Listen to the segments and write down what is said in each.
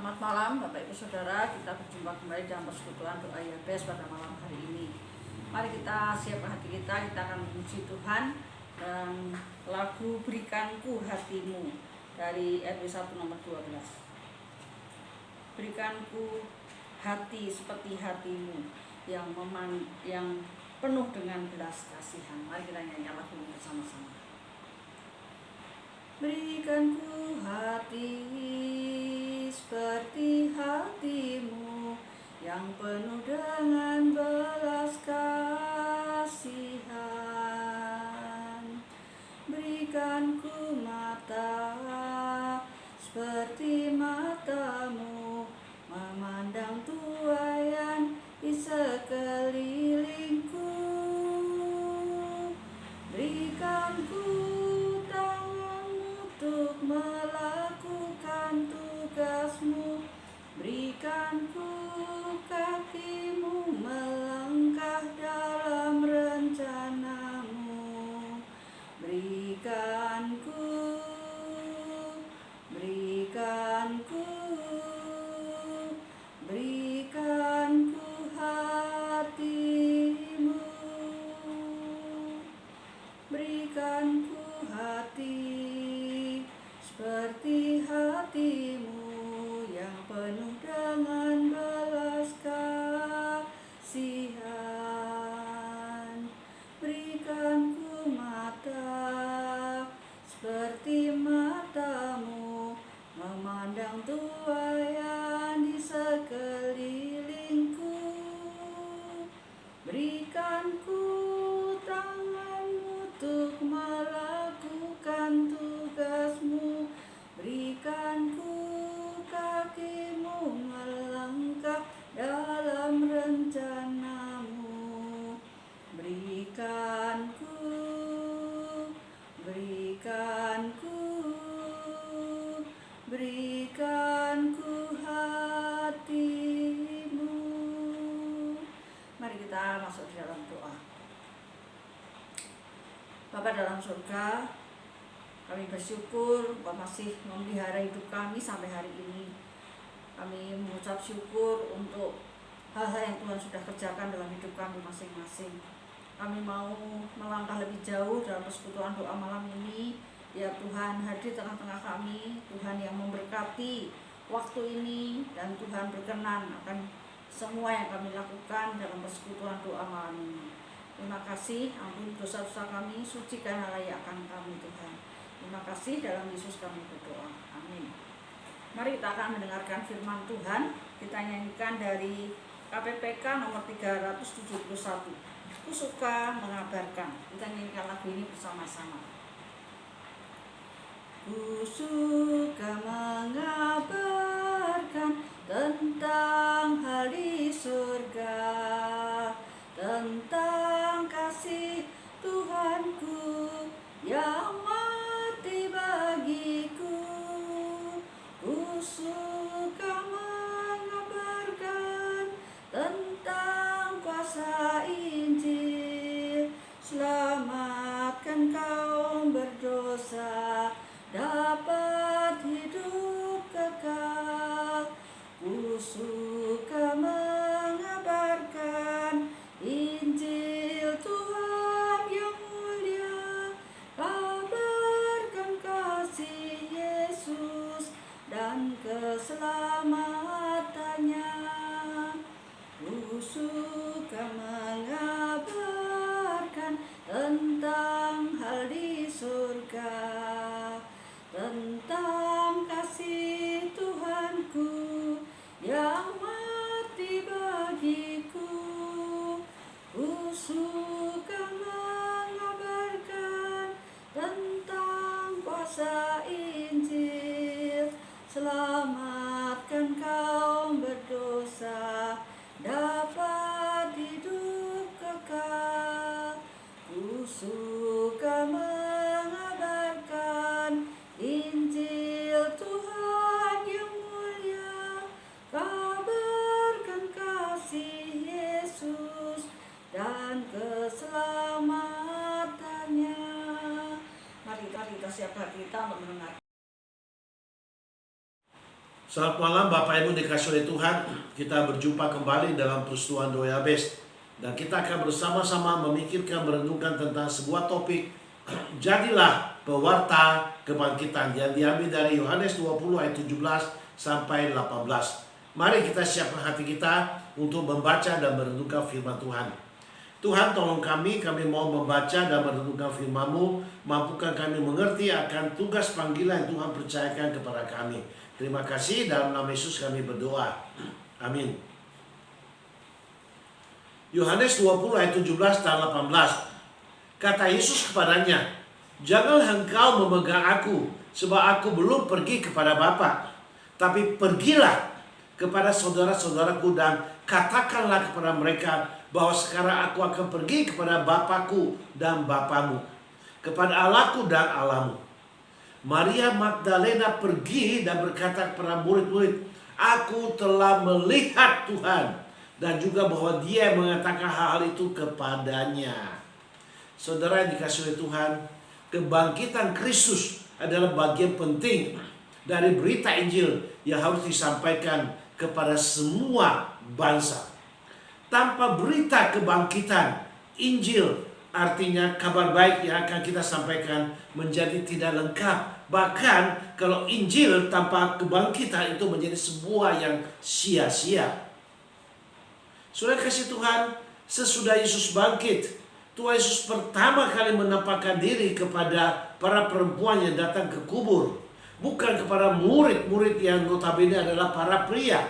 Selamat malam Bapak Ibu Saudara, kita berjumpa kembali dalam persekutuan doa Yabes pada malam hari ini. Mari kita siapkan hati kita akan memuji Tuhan dan lagu Berikanku Hatimu dari RW 1 nomor 12. Berikanku hati seperti hatimu yang penuh dengan belas kasihan. Mari kita nyanyi lagu ini bersama-sama. Berikanku hati seperti hatimu yang penuh dengan belas kasihan. Berikanku mata seperti matamu, memandang tuaian di sekelilingku. Berikanku untuk melakukan tugasmu, berikanku kakimu melangkah dalam rencanamu. Berikanku hatimu, berikanku hati seperti hatimu yang penuh dengan belas kasihan. Berikanku mata seperti matamu, memandang tuaian di sekelilingku. Berikanku tanganmu untuk melakukan tugasmu, berikanku kakimu melangkah dalam rencanamu. Berikanku hatimu. Mari kita masuk di dalam doa. Bapa dalam surga, kami bersyukur Engkau masih memelihara hidup kami sampai hari ini. Kami mengucap syukur untuk hal-hal yang Tuhan sudah kerjakan dalam hidup kami masing-masing. Kami mau melangkah lebih jauh dalam persekutuan doa malam ini. Ya Tuhan, hadir tengah-tengah kami, Tuhan yang memberkati waktu ini, dan Tuhan berkenan akan semua yang kami lakukan dalam persekutuan doa malam ini. Terima kasih, ampuni dosa-dosa kami, sucikan layakan kami Tuhan. Terima kasih, dalam Yesus kami berdoa. Amin. Mari kita akan mendengarkan firman Tuhan. Kita nyanyikan dari KPPK nomor 371. Aku suka mengabarkan. Kita nyanyikan lagu ini bersama-sama. Ku suka mengabarkan tentang hal di surga, tentang kasih Tuhanku yang mati bagiku. Ku suka mengabarkan tentang kuasa Injil, selamatkan kaum berdosa, dapat hidup kekal. Ku suka mengabarkan Injil Tuhan yang mulia, kabarkan kasih Yesus dan keselamatannya. Ku suka mengabarkan tentang hal di surga, tentang kasih Tuhanku yang mati bagiku. Ku suka mengabarkan tentang kuasa Injil, selamatkan kaum berdosa, dapat hidup kekal. Ku suka mengabarkan Injil Tuhan yang mulia, kabarkan kasih Yesus dan keselamatannya. Mari kita siapkan kita untuk mendengar. Selamat malam Bapak Ibu dikasih oleh Tuhan. Kita berjumpa kembali dalam Peristiwa Doa Yabes. Dan kita akan bersama-sama memikirkan, merenungkan tentang sebuah topik. Jadilah pewarta kebangkitan yang diambil dari Yohanes 20 ayat 17 sampai 18. Mari kita siapkan hati kita untuk membaca dan merenungkan firman Tuhan. Tuhan tolong kami mau membaca dan merenungkan firman-Mu. Mampukan kami mengerti akan tugas panggilan yang Tuhan percayakan kepada kami. Terima kasih, dalam nama Yesus kami berdoa. Amin. Yohanes 20 ayat 17 dan 18. Kata Yesus kepadanya, "Janganlah engkau memegang aku, sebab aku belum pergi kepada Bapa. Tapi pergilah kepada saudara-saudaraku dan katakanlah kepada mereka bahwa sekarang aku akan pergi kepada Bapakku dan Bapamu, kepada Allahku dan Allahmu." Maria Magdalena pergi dan berkata kepada murid-murid, "Aku telah melihat Tuhan." Dan juga bahwa dia mengatakan hal itu kepadanya. Saudara yang dikasihi oleh Tuhan, kebangkitan Kristus adalah bagian penting dari berita Injil yang harus disampaikan kepada semua bangsa. Tanpa berita kebangkitan, Injil artinya kabar baik yang akan kita sampaikan menjadi tidak lengkap. Bahkan kalau Injil tanpa kebangkitan itu menjadi sebuah yang sia-sia. Saudara kasih Tuhan, sesudah Yesus bangkit, Tuhan Yesus pertama kali menampakkan diri kepada para perempuan yang datang ke kubur. Bukan kepada murid-murid yang notabene adalah para pria.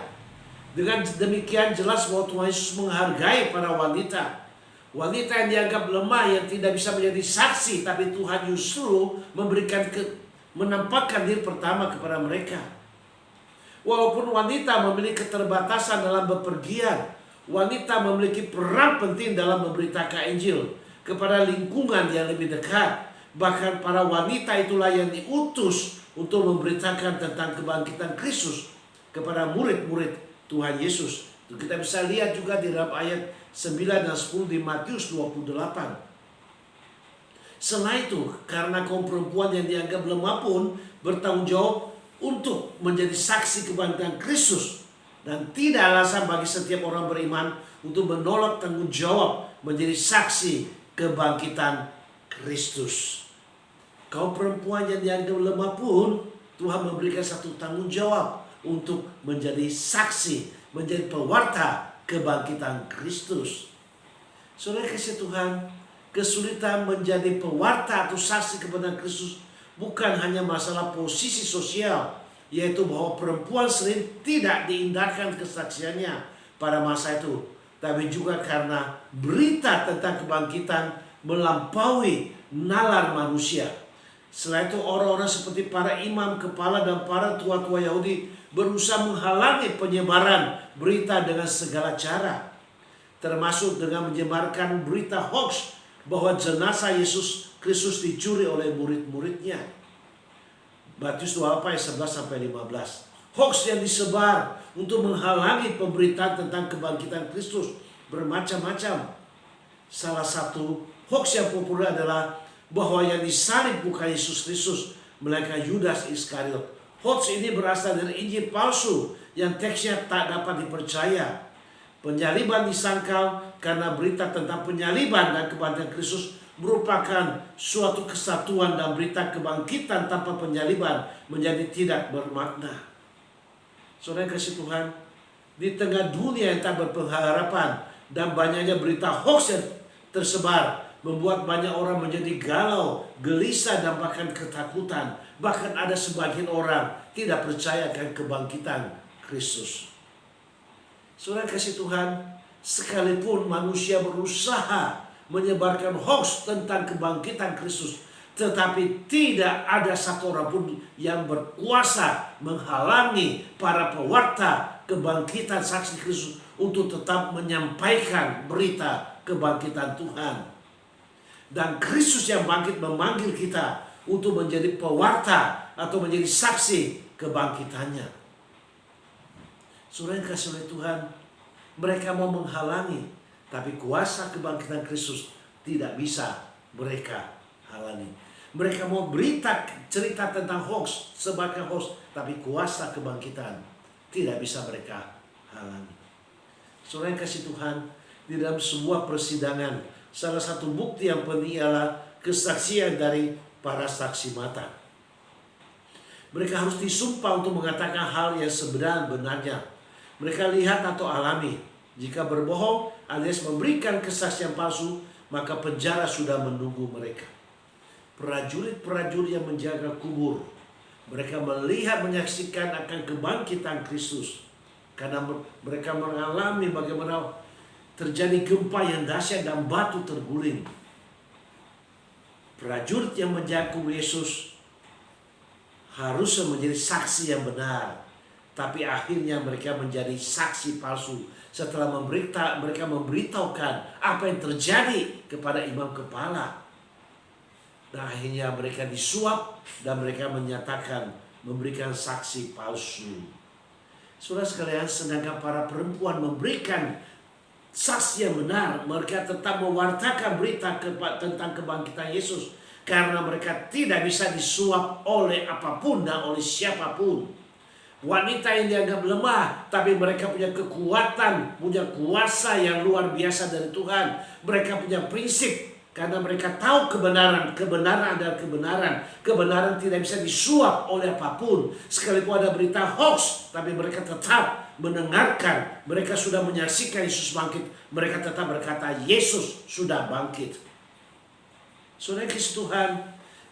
Dengan demikian jelas bahwa Tuhan Yesus menghargai para wanita. Wanita yang dianggap lemah, yang tidak bisa menjadi saksi, tapi Tuhan justru menampakkan diri pertama kepada mereka. Walaupun wanita memiliki keterbatasan dalam bepergian, wanita memiliki peran penting dalam memberitakan Injil kepada lingkungan yang lebih dekat. Bahkan para wanita itulah yang diutus untuk memberitakan tentang kebangkitan Kristus kepada murid-murid Tuhan Yesus. Itu kita bisa lihat juga di dalam ayat 9 dan 10 di Matius 28. Selain itu, karena kaum perempuan yang dianggap lemah pun bertanggung jawab untuk menjadi saksi kebangkitan Kristus. Dan tidak alasan bagi setiap orang beriman untuk menolak tanggung jawab menjadi saksi kebangkitan Kristus. Kaum perempuan yang dianggap lemah pun Tuhan memberikan satu tanggung jawab untuk menjadi saksi, menjadi pewarta kebangkitan Kristus. Saudara kasih Tuhan, kesulitan menjadi pewarta atau saksi kebangkitan Kristus bukan hanya masalah posisi sosial, yaitu bahwa perempuan sering tidak diindahkan kesaksiannya pada masa itu, tapi juga karena berita tentang kebangkitan melampaui nalar manusia. Selain itu, orang-orang seperti para imam kepala dan para tua-tua Yahudi berusaha menghalangi penyebaran berita dengan segala cara, termasuk dengan menyebarkan berita hoax bahwa jenazah Yesus Kristus dicuri oleh murid-muridnya. Matius 24 ayat 11 sampai 15. Hoax yang disebar untuk menghalangi pemberitaan tentang kebangkitan Kristus bermacam-macam. Salah satu hoax yang populer adalah bahwa yang disalib bukan Yesus Kristus, melainkan Yudas Iskariot. Hoax ini berasal dari Injil palsu yang teksnya tak dapat dipercaya. Penyaliban disangkal karena berita tentang penyaliban dan kebangkitan Kristus merupakan suatu kesatuan, dan berita kebangkitan tanpa penyaliban menjadi tidak bermakna. Saudara kasih Tuhan, di tengah dunia yang tak berpengharapan dan banyaknya berita hoax yang tersebar, membuat banyak orang menjadi galau, gelisah, dan bahkan ketakutan. Bahkan ada sebagian orang tidak percaya akan kebangkitan Kristus. Saudara kasih Tuhan, sekalipun manusia berusaha menyebarkan hoax tentang kebangkitan Kristus, tetapi tidak ada satu orang pun yang berkuasa menghalangi para pewarta kebangkitan saksi Kristus untuk tetap menyampaikan berita kebangkitan Tuhan. Dan Kristus yang bangkit memanggil kita untuk menjadi pewarta atau menjadi saksi kebangkitannya. Saudara yang kasih oleh Tuhan, mereka mau menghalangi, tapi kuasa kebangkitan Kristus tidak bisa mereka halangi. Mereka mau berita cerita tentang hoax, sebarkan hoax, tapi kuasa kebangkitan tidak bisa mereka halangi. Saudara yang kasih Tuhan, di dalam sebuah persidangan, salah satu bukti yang penting ialah kesaksian dari para saksi mata. Mereka harus disumpah untuk mengatakan hal yang sebenarnya mereka lihat atau alami. Jika berbohong alias memberikan kesaksian palsu, maka penjara sudah menunggu mereka. Prajurit-prajurit yang menjaga kubur, mereka melihat, menyaksikan akan kebangkitan Kristus. Karena mereka mengalami bagaimana terjadi gempa yang dahsyat dan batu terguling. Prajurit yang menjaga kubur Yesus harusnya menjadi saksi yang benar. Tapi akhirnya mereka menjadi saksi palsu setelah mereka memberitahukan apa yang terjadi kepada imam kepala. Dan akhirnya mereka disuap dan mereka menyatakan memberikan saksi palsu. Saudara sekalian, sedangkan para perempuan memberikan saksi yang benar, mereka tetap mewartakan berita tentang kebangkitan Yesus. Karena mereka tidak bisa disuap oleh apapun dan oleh siapapun. Wanita yang dianggap lemah, tapi mereka punya kekuatan, punya kuasa yang luar biasa dari Tuhan. Mereka punya prinsip, karena mereka tahu kebenaran. Kebenaran adalah kebenaran. Kebenaran tidak bisa disuap oleh apapun. Sekalipun ada berita hoax, tapi mereka tetap mendengarkan. Mereka sudah menyaksikan Yesus bangkit. Mereka tetap berkata, Yesus sudah bangkit. Saudara Kristus Tuhan,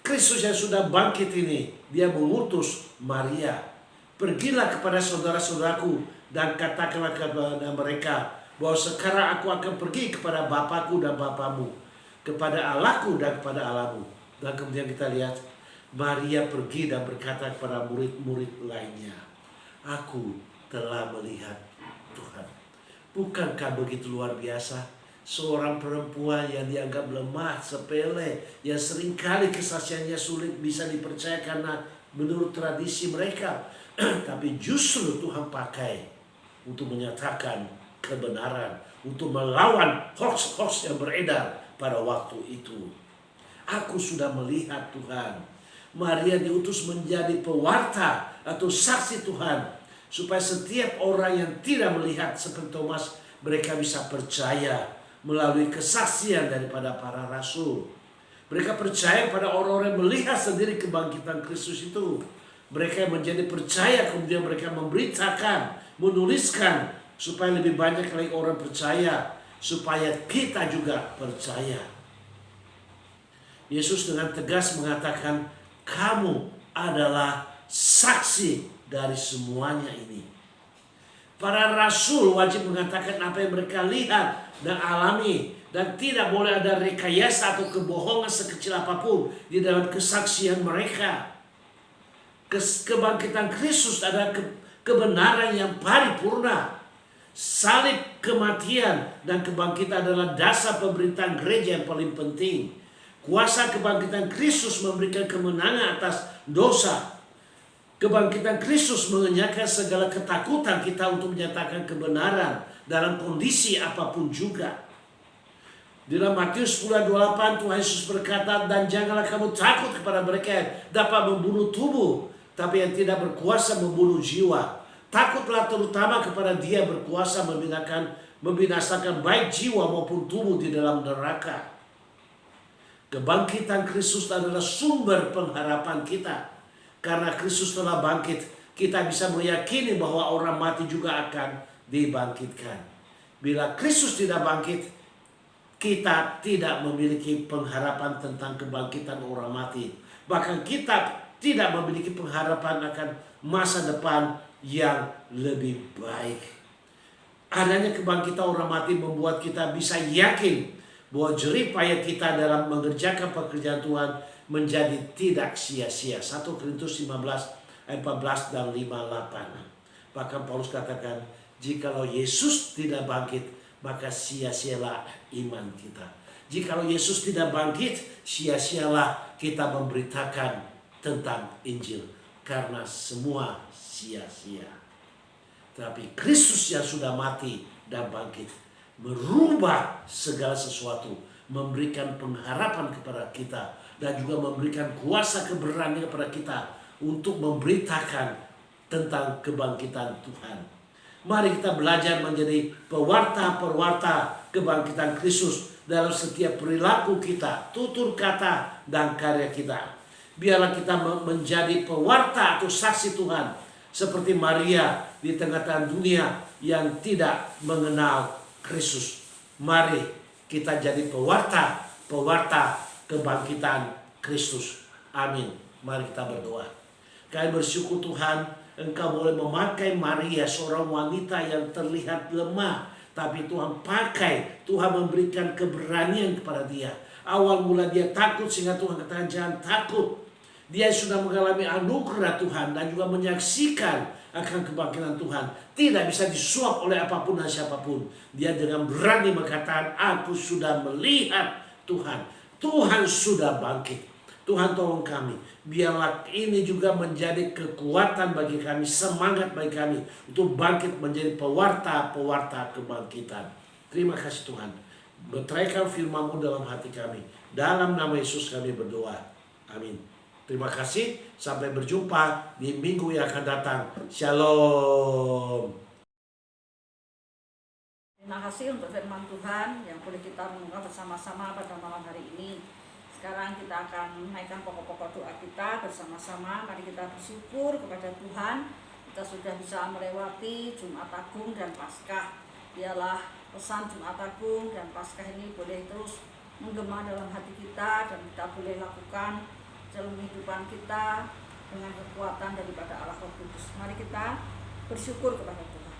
Kristus yang sudah bangkit ini, dia mengutus Maria. Pergilah kepada saudara-saudaraku dan katakanlah kepada mereka bahwa sekarang aku akan pergi kepada Bapakku dan Bapamu, kepada Allahku dan kepada Allahmu. Dan kemudian kita lihat Maria pergi dan berkata kepada murid-murid lainnya, aku telah melihat Tuhan. Bukankah begitu luar biasa? Seorang perempuan yang dianggap lemah, sepele, yang seringkali kesaksiannya sulit bisa dipercaya karena menurut tradisi mereka. Tapi justru Tuhan pakai untuk menyatakan kebenaran, untuk melawan hoax-hoax yang beredar pada waktu itu. Aku sudah melihat Tuhan. Maria diutus menjadi pewarta atau saksi Tuhan, supaya setiap orang yang tidak melihat seperti Thomas, mereka bisa percaya melalui kesaksian daripada para rasul. Mereka percaya pada orang-orang yang melihat sendiri kebangkitan Kristus itu. Mereka menjadi percaya, kemudian mereka memberitakan, menuliskan, supaya lebih banyak lagi orang percaya, supaya kita juga percaya. Yesus dengan tegas mengatakan, kamu adalah saksi dari semuanya ini. Para rasul wajib mengatakan apa yang mereka lihat dan alami, dan tidak boleh ada rekayasa atau kebohongan sekecil apapun di dalam kesaksian mereka. Kebangkitan Kristus adalah kebenaran yang paripurna. Salib, kematian, dan kebangkitan adalah dasar pemerintahan gereja yang paling penting. Kuasa kebangkitan Kristus memberikan kemenangan atas dosa. Kebangkitan Kristus mengenyahkan segala ketakutan kita untuk menyatakan kebenaran dalam kondisi apapun juga. Dalam Matius 10:28 Tuhan Yesus berkata, dan janganlah kamu takut kepada mereka yang dapat membunuh tubuh, tapi yang tidak berkuasa membunuh jiwa. Takutlah terutama kepada dia berkuasa membinasakan baik jiwa maupun tubuh di dalam neraka. Kebangkitan Kristus adalah sumber pengharapan kita. Karena Kristus telah bangkit, kita bisa meyakini bahwa orang mati juga akan dibangkitkan. Bila Kristus tidak bangkit, kita tidak memiliki pengharapan tentang kebangkitan orang mati. Bahkan kita tidak memiliki pengharapan akan masa depan yang lebih baik. Adanya kebangkitan orang mati membuat kita bisa yakin bahwa jerih payah kita dalam mengerjakan pekerjaan Tuhan menjadi tidak sia-sia. 1 Korintus 15 ayat 14 dan 58. Bahkan Paulus katakan, jikalau Yesus tidak bangkit, maka sia-sialah iman kita. Jikalau Yesus tidak bangkit, sia-sialah kita memberitakan tentang Injil, karena semua sia-sia. Tapi Kristus yang sudah mati dan bangkit merubah segala sesuatu, memberikan pengharapan kepada kita, dan juga memberikan kuasa keberanian kepada kita untuk memberitakan tentang kebangkitan Tuhan. Mari kita belajar menjadi pewarta-pewarta kebangkitan Kristus dalam setiap perilaku kita, tutur kata, dan karya kita. Biarlah kita menjadi pewarta atau saksi Tuhan seperti Maria di tengah-tengah dunia yang tidak mengenal Kristus. Mari kita jadi pewarta kebangkitan Kristus. Amin. Mari kita berdoa. Kami bersyukur Tuhan, Engkau boleh memakai Maria, seorang wanita yang terlihat lemah, tapi Tuhan pakai, Tuhan memberikan keberanian kepada dia. Awal mula dia takut, sehingga Tuhan katakan jangan takut. Dia sudah mengalami anugerah Tuhan dan juga menyaksikan akan kebangkitan Tuhan. Tidak bisa disuap oleh apapun dan siapapun. Dia dengan berani mengatakan, aku sudah melihat Tuhan. Tuhan sudah bangkit. Tuhan tolong kami. Biarlah ini juga menjadi kekuatan bagi kami, semangat bagi kami untuk bangkit menjadi pewarta kebangkitan. Terima kasih Tuhan. Meteraikan firman-Mu dalam hati kami. Dalam nama Yesus kami berdoa. Amin. Terima kasih. Sampai berjumpa di minggu yang akan datang. Shalom. Terima kasih untuk firman Tuhan yang boleh kita renungkan bersama-sama pada malam hari ini. Sekarang kita akan menaikkan pokok-pokok doa kita bersama-sama. Mari kita bersyukur kepada Tuhan. Kita sudah bisa melewati Jumat Agung dan Paskah. Biarlah pesan Jumat Agung dan Paskah ini boleh terus menggema dalam hati kita, dan kita boleh lakukan dalam kehidupan kita dengan kekuatan daripada Allah Roh Kudus. Mari kita bersyukur kepada Tuhan.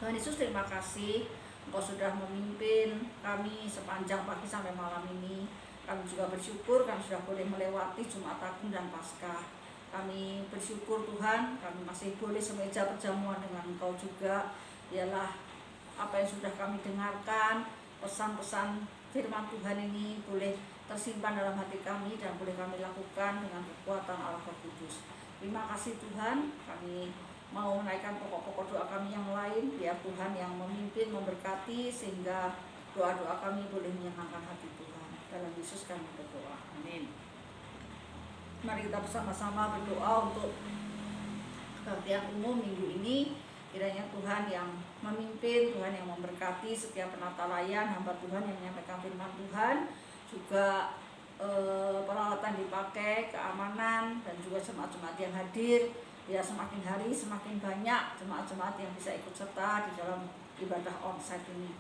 Tuhan Yesus, terima kasih Engkau sudah memimpin kami sepanjang pagi sampai malam ini. Kami juga bersyukur kami sudah boleh melewati Jumat Agung dan Paskah. Kami bersyukur Tuhan, kami masih boleh semeja perjamuan dengan Engkau juga. Biarlah apa yang sudah kami dengarkan, pesan-pesan firman Tuhan ini boleh tersimpan dalam hati kami dan boleh kami lakukan dengan kekuatan Allah Roh Kudus. Terima kasih Tuhan, kami mau menaikkan pokok-pokok doa kami yang lain. Biar Tuhan yang memimpin, memberkati, sehingga doa-doa kami boleh menyenangkan hati Tuhan. Dalam Yesus kami berdoa. Amin. Mari kita bersama-sama berdoa untuk kebaktian umum minggu ini. Kiranya Tuhan yang memimpin, Tuhan yang memberkati setiap penata layan, hamba Tuhan yang menyampaikan firman Tuhan, juga peralatan dipakai, keamanan, dan juga jemaat-jemaat yang hadir. Biar semakin hari semakin banyak jemaat-jemaat yang bisa ikut serta di dalam ibadah onsite ini.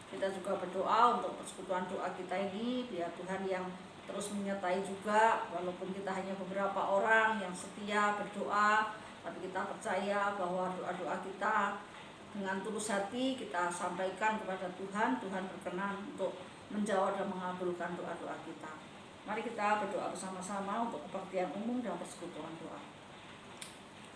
Kita juga berdoa untuk persekutuan doa kita ini, biar Tuhan yang terus menyertai juga, walaupun kita hanya beberapa orang yang setia berdoa, tapi kita percaya bahwa doa-doa kita dengan tulus hati kita sampaikan kepada Tuhan. Tuhan berkenan untuk menjawab dan mengabulkan doa-doa kita. Mari kita berdoa bersama-sama untuk kebaktian umum dan persekutuan doa.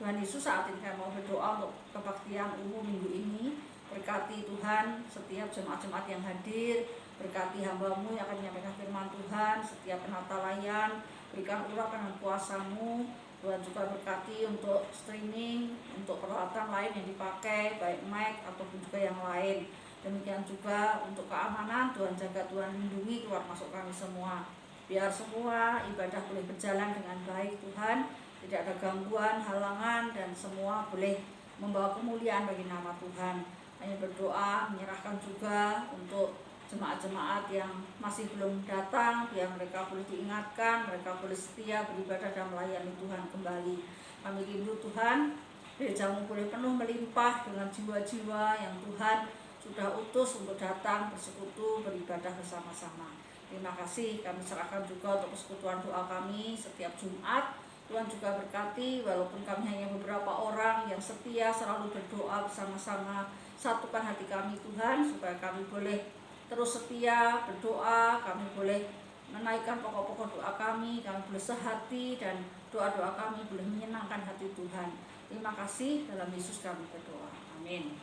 Tuhan Yesus, saat ini kami mau berdoa untuk kebaktian umum minggu ini. Berkati Tuhan setiap jemaat-jemaat yang hadir, berkati hamba-Mu yang akan menyampaikan firman Tuhan, setiap penata layan, berikan urapan dan kuasa-Mu. Tuhan juga berkati untuk streaming, untuk peralatan lain yang dipakai, baik mic ataupun juga yang lain. Demikian juga untuk keamanan, Tuhan jaga, Tuhan lindungi keluar masuk kami semua. Biar semua ibadah boleh berjalan dengan baik Tuhan, tidak ada gangguan, halangan, dan semua boleh membawa kemuliaan bagi nama Tuhan. Kami berdoa, menyerahkan juga untuk jemaat-jemaat yang masih belum datang, biar mereka boleh diingatkan, mereka boleh setia beribadah dan melayani Tuhan kembali. Kami rindu Tuhan, gereja-Mu boleh penuh melimpah dengan jiwa-jiwa yang Tuhan sudah utus untuk datang bersekutu, beribadah bersama-sama. Terima kasih, kami serahkan juga untuk persekutuan doa kami setiap Jumat. Tuhan juga berkati, walaupun kami hanya beberapa orang yang setia selalu berdoa bersama-sama. Satukan hati kami Tuhan, supaya kami boleh terus setia berdoa, kami boleh menaikkan pokok-pokok doa kami boleh sehati, dan doa-doa kami boleh menyenangkan hati Tuhan. Terima kasih, dalam Yesus kami berdoa. Amin.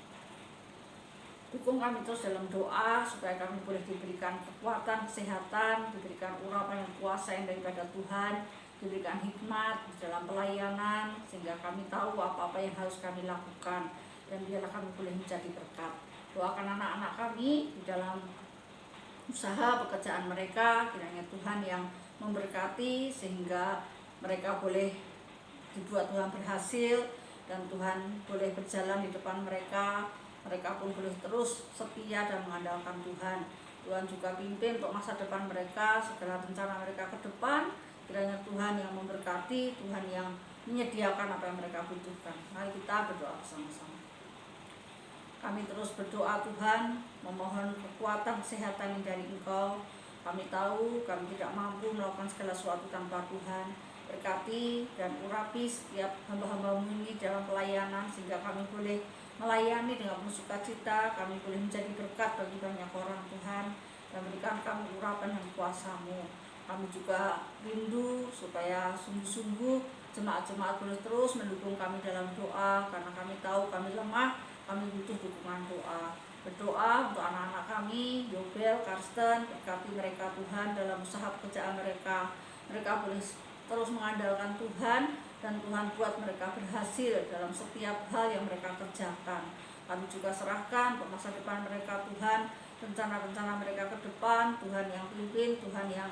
Dukung kami terus dalam doa, supaya kami boleh diberikan kekuatan, kesehatan, diberikan urapan yang kuasa yang daripada Tuhan, diberikan hikmat di dalam pelayanan, sehingga kami tahu apa-apa yang harus kami lakukan, dan biarlah kami boleh menjadi berkat. Doakan anak-anak kami di dalam usaha pekerjaan mereka, kiranya Tuhan yang memberkati sehingga mereka boleh dibuat Tuhan berhasil, dan Tuhan boleh berjalan di depan mereka. Mereka pun boleh terus setia dan mengandalkan Tuhan. Tuhan juga pimpin untuk masa depan mereka, segala rencana mereka ke depan. Kiranya Tuhan yang memberkati, Tuhan yang menyediakan apa yang mereka butuhkan. Mari kita berdoa bersama-sama. Kami terus berdoa Tuhan, memohon kekuatan kesehatan dari Engkau. Kami tahu kami tidak mampu melakukan segala sesuatu tanpa Tuhan. Berkati dan urapi setiap hamba-hamba-Mu ini dalam pelayanan, sehingga kami boleh melayani dengan penuh sukacita. Kami boleh menjadi berkat bagi banyak orang Tuhan, dan berikan kami urapan dan kuasa-Mu. Kami juga rindu supaya sungguh-sungguh jemaat-jemaat boleh terus mendukung kami dalam doa, karena kami tahu kami lemah, kami butuh dukungan doa. Berdoa untuk anak-anak kami, Yobel, Karsten, berkati mereka Tuhan dalam usaha pekerjaan mereka. Mereka boleh terus mengandalkan Tuhan, dan Tuhan buat mereka berhasil dalam setiap hal yang mereka kerjakan. Kami juga serahkan untuk masa depan mereka Tuhan, rencana-rencana mereka ke depan, Tuhan yang pimpin, Tuhan yang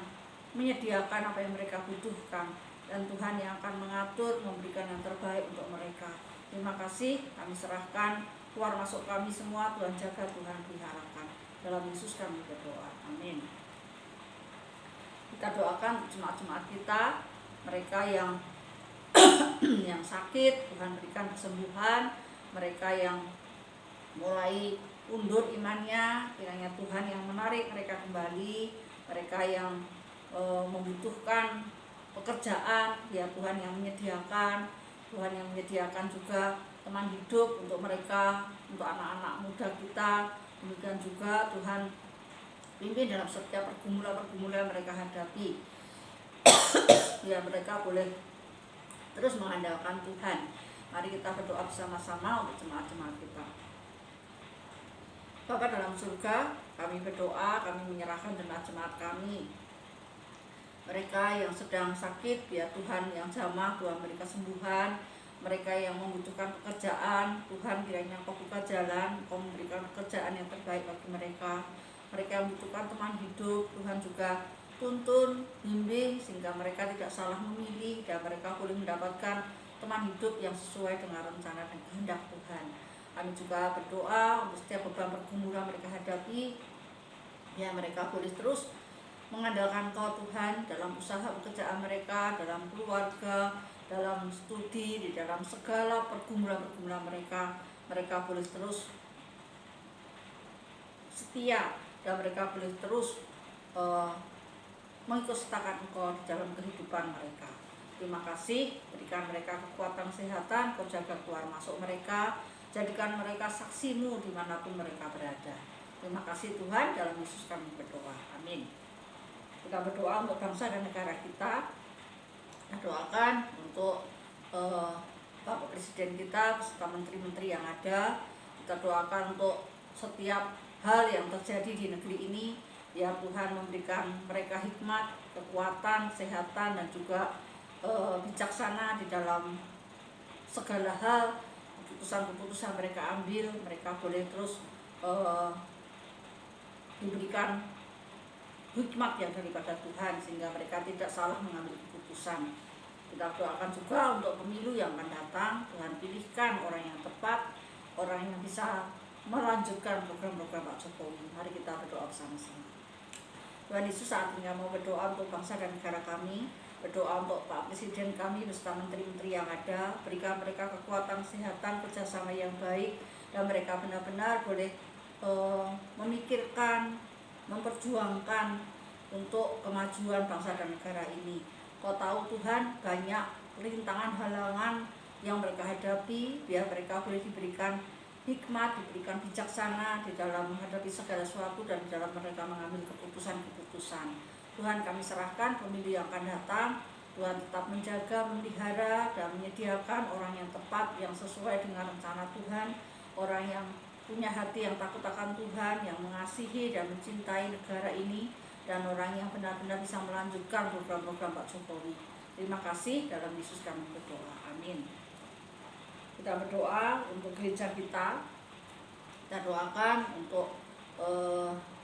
menyediakan apa yang mereka butuhkan, dan Tuhan yang akan mengatur, memberikan yang terbaik untuk mereka. Terima kasih, kami serahkan keluar masuk kami semua, Tuhan jaga, Tuhan peliharakan. Dalam Yesus kami berdoa, amin. Kita doakan jemaat-jemaat kita, mereka yang yang sakit, Tuhan berikan kesembuhan. Mereka yang mulai undur imannya, kiranya Tuhan yang menarik mereka kembali. Mereka yang membutuhkan pekerjaan, ya Tuhan yang menyediakan. Tuhan yang menyediakan juga teman hidup untuk mereka, untuk anak-anak muda kita. Demikian juga Tuhan pimpin dalam setiap pergumulan-pergumulan mereka hadapi. Ya mereka boleh terus mengandalkan Tuhan. Mari kita berdoa bersama-sama untuk jemaat-jemaat kita. Bapa dalam surga, kami berdoa, kami menyerahkan jemaat-jemaat kami. Mereka yang sedang sakit, biar Tuhan yang jamah, Tuhan beri kesembuhan. Mereka yang membutuhkan pekerjaan, Tuhan kiranya Engkau buka jalan, Engkau memberikan pekerjaan yang terbaik bagi mereka. Mereka yang membutuhkan teman hidup, Tuhan juga tuntun, bimbing, sehingga mereka tidak salah memilih, dan mereka boleh mendapatkan teman hidup yang sesuai dengan rencana dan kehendak Tuhan. Kami juga berdoa untuk setiap beban pergumulan mereka hadapi, ya mereka boleh terus mengandalkan Kau Tuhan dalam usaha pekerjaan mereka, dalam keluarga, dalam studi, di dalam segala pergumulan-pergumulan mereka. Mereka boleh terus setia, dan mereka boleh terus mengikutsertakan Engkau di dalam kehidupan mereka. Terima kasih, berikan mereka kekuatan kesehatan, Kau jaga keluar masuk mereka, jadikan mereka saksi-Mu dimanapun mereka berada. Terima kasih Tuhan, dalam Yesus kami berdoa, amin. Kita berdoa untuk bangsa dan negara kita. Kita doakan untuk Bapak Presiden kita beserta menteri-menteri yang ada. Kita doakan untuk setiap hal yang terjadi di negeri ini, biar Tuhan memberikan mereka hikmat, kekuatan, kesehatan, dan juga bijaksana di dalam segala hal. Keputusan-keputusan mereka ambil, mereka boleh terus diberikan hikmat yang daripada Tuhan, sehingga mereka tidak salah mengambil keputusan. Kita doakan juga untuk pemilu yang akan datang. Tuhan pilihkan orang yang tepat, orang yang bisa melanjutkan program-program Pak Jokowi. Mari kita berdoa bersama-sama. Tuhan Yesus, saat ini kami mau berdoa untuk bangsa dan negara kami, berdoa untuk Pak Presiden kami beserta menteri-menteri yang ada. Berikan mereka kekuatan, kesehatan, kerjasama yang baik, dan mereka benar-benar boleh memikirkan, memperjuangkan untuk kemajuan bangsa dan negara ini. Kau tahu Tuhan, banyak rintangan, halangan yang mereka hadapi, biar mereka boleh diberikan hikmat, diberikan bijaksana di dalam menghadapi segala sesuatu, dan di dalam mereka mengambil keputusan-keputusan. Tuhan, kami serahkan pemilu yang akan datang. Tuhan tetap menjaga, memelihara, dan menyediakan orang yang tepat, yang sesuai dengan rencana Tuhan, orang yang punya hati yang takut akan Tuhan, yang mengasihi dan mencintai negara ini, dan orang yang benar-benar bisa melanjutkan program-program Pak Jokowi. Terima kasih, dalam Yesus kami berdoa, amin. Kita berdoa untuk gereja kita. Kita doakan untuk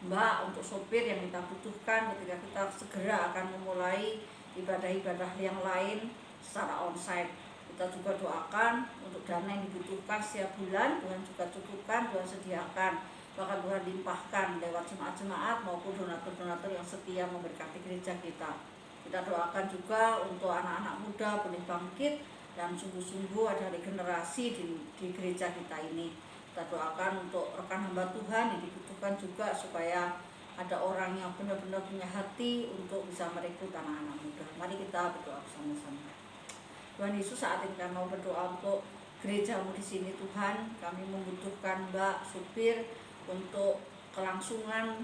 Mbak, untuk sopir yang kita butuhkan ketika kita segera akan memulai ibadah-ibadah yang lain secara onsite. Kita juga doakan untuk dana yang dibutuhkan setiap bulan, Tuhan juga cukupkan, Tuhan sediakan, bahkan Tuhan limpahkan lewat jemaat-jemaat maupun donatur-donatur yang setia memberkati gereja kita. Kita doakan juga untuk anak-anak muda boleh bangkit dan sungguh-sungguh ada regenerasi di gereja kita ini. Kita doakan untuk rekan hamba Tuhan yang dibutuhkan juga supaya ada orang yang benar-benar punya hati untuk bisa merekrut anak-anak muda. Mari kita berdoa bersama-sama. Tuhan Yesus, saat ini kami mau berdoa untuk gerejamu di sini Tuhan. Kami membutuhkan Mbak supir untuk kelangsungan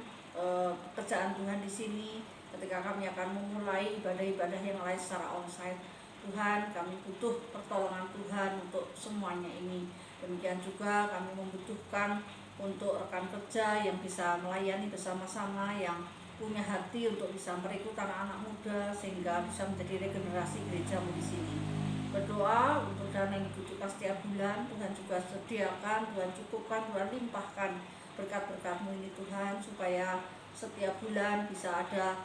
pekerjaan Tuhan di sini. Ketika kami akan memulai ibadah-ibadah yang lain secara onsite, Tuhan, kami butuh pertolongan Tuhan untuk semuanya ini. Demikian juga kami membutuhkan untuk rekan kerja yang bisa melayani bersama-sama, yang punya hati untuk bisa merekrut anak-anak muda sehingga bisa menjadi regenerasi gerejamu di sini. Berdoa untuk dana yang dibutuhkan setiap bulan, Tuhan juga sediakan, Tuhan cukupkan, Tuhan limpahkan berkat-berkat-Mu ini Tuhan, supaya setiap bulan bisa ada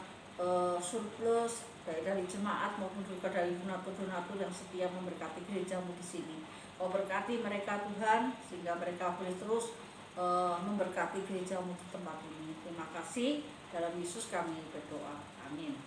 surplus baik dari jemaat maupun juga dari donatur-donatur yang setia memberkati gerejamu di sini. Kau berkati mereka Tuhan, sehingga mereka boleh terus memberkati gerejamu di tempat ini. Terima kasih, dalam Yesus kami berdoa, amin.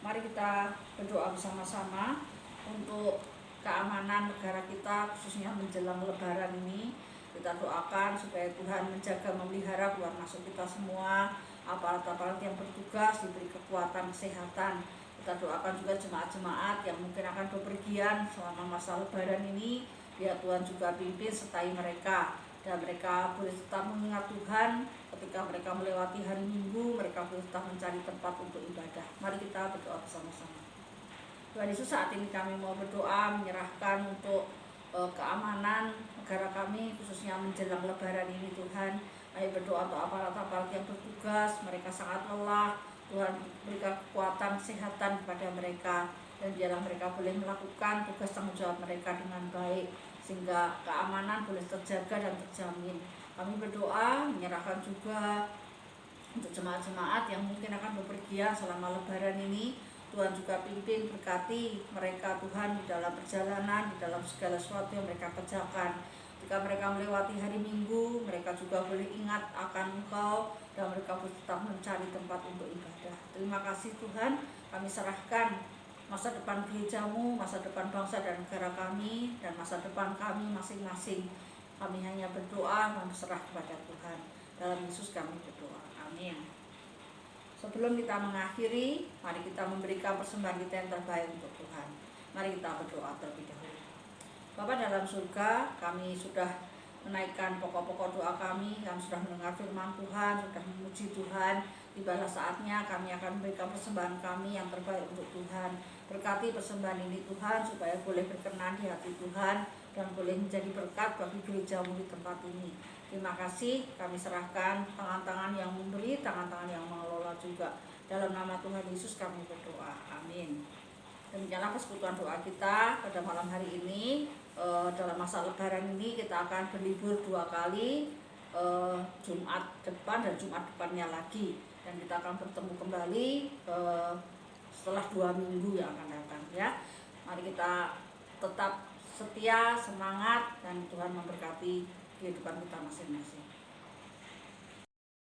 Mari kita berdoa bersama-sama untuk keamanan negara kita, khususnya menjelang Lebaran ini. Kita doakan supaya Tuhan menjaga, memelihara keluar masuk kita semua, aparat-aparat yang bertugas diberi kekuatan, kesehatan. Kita doakan juga jemaat-jemaat yang mungkin akan bepergian selama masa Lebaran ini, biar Tuhan juga pimpin sertai mereka, dan mereka boleh tetap mengingat Tuhan ketika mereka melewati hari Minggu. Mereka boleh tetap mencari tempat untuk ibadah. Mari kita berdoa bersama-sama. Tuhan Yesus, saat ini kami mau berdoa menyerahkan untuk keamanan negara kami, khususnya menjelang Lebaran ini Tuhan. Kami berdoa untuk aparat-aparat yang bertugas, mereka sangat lelah. Tuhan berikan kekuatan, kesehatan kepada mereka, dan biarlah mereka boleh melakukan tugas tanggung jawab mereka dengan baik, sehingga keamanan boleh terjaga dan terjamin. Kami berdoa menyerahkan juga untuk jemaat-jemaat yang mungkin akan bepergian selama Lebaran ini. Tuhan juga pimpin, berkati mereka Tuhan di dalam perjalanan, di dalam segala sesuatu yang mereka kerjakan. Jika mereka melewati hari Minggu, mereka juga boleh ingat akan Engkau, dan mereka boleh tetap mencari tempat untuk ibadah. Terima kasih Tuhan, kami serahkan masa depan gerejamu, masa depan bangsa dan negara kami, dan masa depan kami masing-masing. Kami hanya berdoa dan berserah kepada Tuhan. Dalam Yesus kami berdoa, amin. Sebelum kita mengakhiri, mari kita memberikan persembahan kita yang terbaik untuk Tuhan. Mari kita berdoa terlebih dahulu. Bapa dalam surga, kami sudah menaikkan pokok-pokok doa kami sudah mendengar firman Tuhan, sudah memuji Tuhan. Tibalah saatnya kami akan memberikan persembahan kami yang terbaik untuk Tuhan. Berkati persembahan ini Tuhan, supaya boleh berkenan di hati Tuhan, dan boleh menjadi berkat bagi gerejamu di tempat ini. Terima kasih, kami serahkan tangan-tangan yang memberi, tangan-tangan yang mengelola juga. Dalam nama Tuhan Yesus kami berdoa, amin. Demikianlah persekutuan doa kita pada malam hari ini. Dalam masa Lebaran ini kita akan berlibur 2 kali, Jumat depan dan Jumat depannya lagi. Dan kita akan bertemu kembali setelah 2 minggu yang akan datang ya. Mari kita tetap setia, semangat, dan Tuhan memberkati kehidupan kita masing-masing.